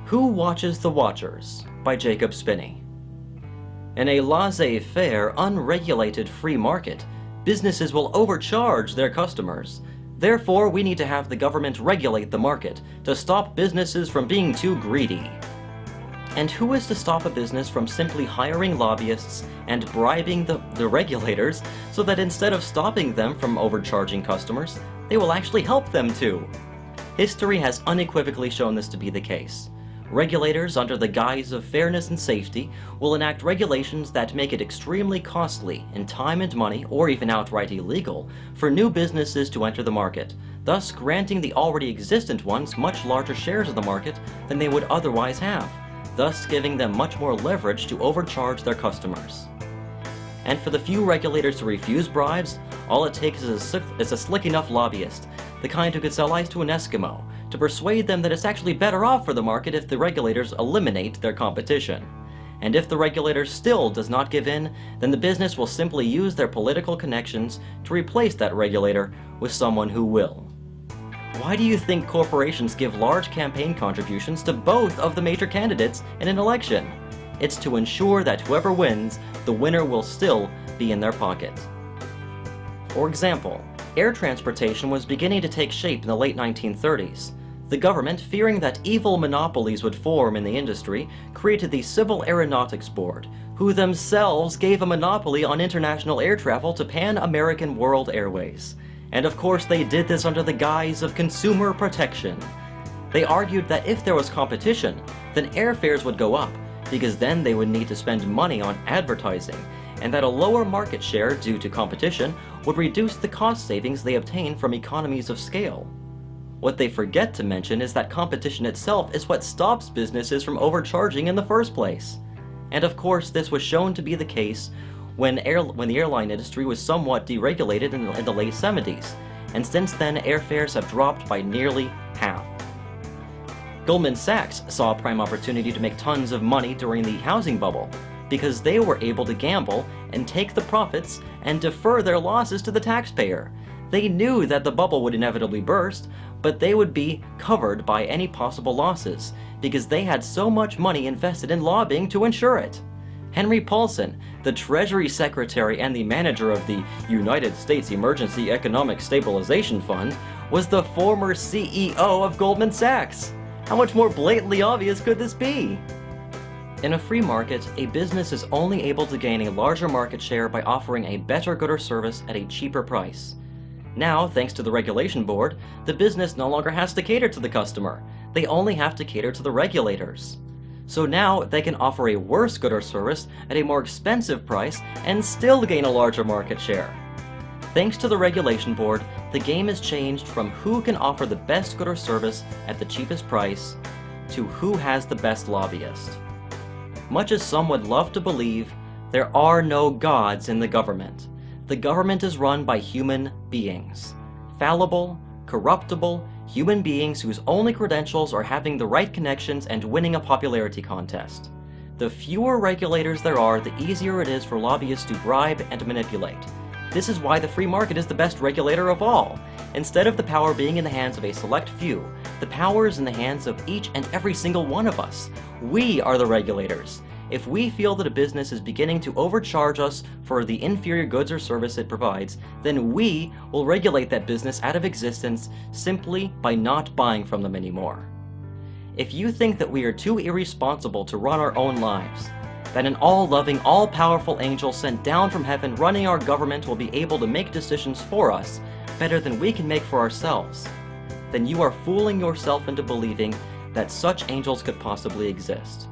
Who Watches the Watchers by Jacob Spinney. In a laissez-faire, unregulated free market, businesses will overcharge their customers. Therefore, we need to have the government regulate the market to stop businesses from being too greedy. And who is to stop a business from simply hiring lobbyists and bribing the regulators so that instead of stopping them from overcharging customers, they will actually help them to? History has unequivocally shown this to be the case. Regulators, under the guise of fairness and safety, will enact regulations that make it extremely costly in time and money, or even outright illegal, for new businesses to enter the market, thus granting the already existent ones much larger shares of the market than they would otherwise have, thus giving them much more leverage to overcharge their customers. And for the few regulators to refuse bribes, all it takes is a slick enough lobbyist, the kind who could sell ice to an Eskimo, to persuade them that it's actually better off for the market if the regulators eliminate their competition. And if the regulator still does not give in, then the business will simply use their political connections to replace that regulator with someone who will. Why do you think corporations give large campaign contributions to both of the major candidates in an election? It's to ensure that whoever wins, the winner will still be in their pocket. For example, air transportation was beginning to take shape in the late 1930s. The government, fearing that evil monopolies would form in the industry, created the Civil Aeronautics Board, who themselves gave a monopoly on international air travel to Pan American World Airways. And of course they did this under the guise of consumer protection. They argued that if there was competition, then airfares would go up, because then they would need to spend money on advertising, and that a lower market share due to competition would reduce the cost savings they obtain from economies of scale. What they forget to mention is that competition itself is what stops businesses from overcharging in the first place. And of course this was shown to be the case when the airline industry was somewhat deregulated in the late 70s, and since then airfares have dropped by nearly half. Goldman Sachs saw a prime opportunity to make tons of money during the housing bubble, because they were able to gamble and take the profits and defer their losses to the taxpayer. They knew that the bubble would inevitably burst, but they would be covered by any possible losses, because they had so much money invested in lobbying to ensure it. Henry Paulson, the Treasury Secretary and the manager of the United States Emergency Economic Stabilization Fund, was the former CEO of Goldman Sachs. How much more blatantly obvious could this be? In a free market, a business is only able to gain a larger market share by offering a better good or service at a cheaper price. Now, thanks to the Regulation Board, the business no longer has to cater to the customer. They only have to cater to the regulators. So now they can offer a worse good or service at a more expensive price and still gain a larger market share. Thanks to the Regulation Board, the game has changed from who can offer the best good or service at the cheapest price to who has the best lobbyist. Much as some would love to believe, there are no gods in the government. The government is run by human beings. Fallible, corruptible, human beings whose only credentials are having the right connections and winning a popularity contest. The fewer regulators there are, the easier it is for lobbyists to bribe and manipulate. This is why the free market is the best regulator of all. Instead of the power being in the hands of a select few, the power is in the hands of each and every single one of us. We are the regulators. If we feel that a business is beginning to overcharge us for the inferior goods or service it provides, then we will regulate that business out of existence simply by not buying from them anymore. If you think that we are too irresponsible to run our own lives, that an all-loving, all-powerful angel sent down from heaven running our government will be able to make decisions for us better than we can make for ourselves, then you are fooling yourself into believing that such angels could possibly exist.